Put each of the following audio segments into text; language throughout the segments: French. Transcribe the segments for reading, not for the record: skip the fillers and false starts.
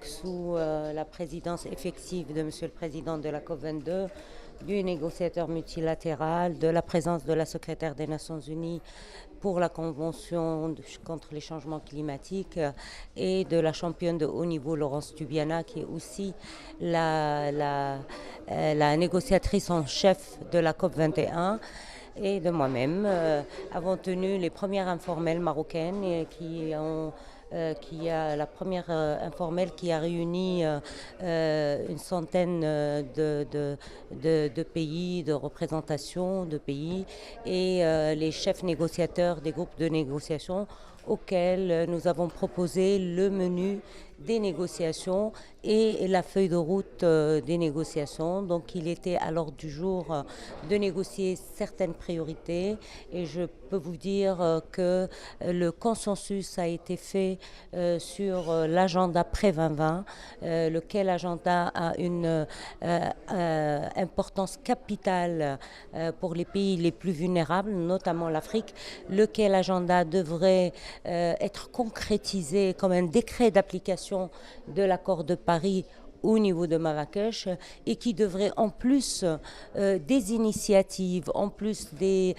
sous la présidence effective de Monsieur le Président de la COP22, du négociateur multilatéral, de la présence de la secrétaire des Nations Unies pour la Convention contre les changements climatiques et de la championne de haut niveau Laurence Tubiana, qui est aussi la négociatrice en chef de la COP21. Et de moi-même, avons tenu les premières informelles marocaines qui a la première informelle qui a réuni une centaine de pays, de représentations de pays et les chefs négociateurs des groupes de négociation auxquels nous avons proposé le menu des négociations et la feuille de route des négociations. Donc il était à l'ordre du jour de négocier certaines priorités et je peux vous dire que le consensus a été fait sur l'agenda pré-2020, lequel agenda a une importance capitale pour les pays les plus vulnérables, notamment l'Afrique, lequel agenda devrait être concrétisé comme un décret d'application de l'accord de Paris au niveau de Marrakech et qui devrait en plus des initiatives, en plus des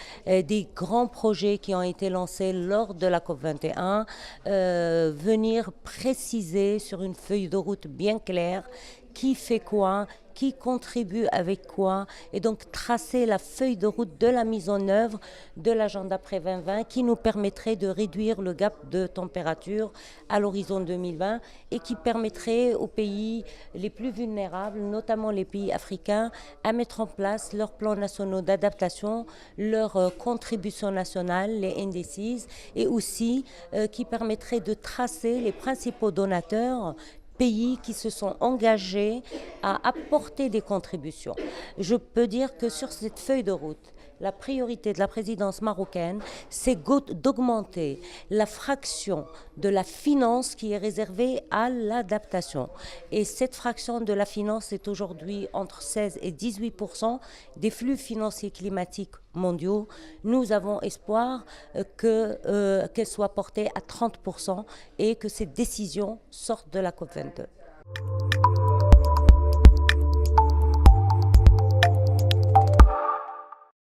grands projets qui ont été lancés lors de la COP21, venir préciser sur une feuille de route bien claire qui fait quoi, qui contribue avec quoi, et donc tracer la feuille de route de la mise en œuvre de l'agenda pré-2020 qui nous permettrait de réduire le gap de température à l'horizon 2020 et qui permettrait aux pays les plus vulnérables, notamment les pays africains, à mettre en place leurs plans nationaux d'adaptation, leurs contributions nationales, les NDCs, et aussi qui permettrait de tracer les principaux donateurs, pays qui se sont engagés à apporter des contributions. Je peux dire que sur cette feuille de route, la priorité de la présidence marocaine, c'est d'augmenter la fraction de la finance qui est réservée à l'adaptation. Et cette fraction de la finance est aujourd'hui entre 16 et 18% des flux financiers climatiques mondiaux. Nous avons espoir qu'elle soit portée à 30% et que cette décision sorte de la COP22.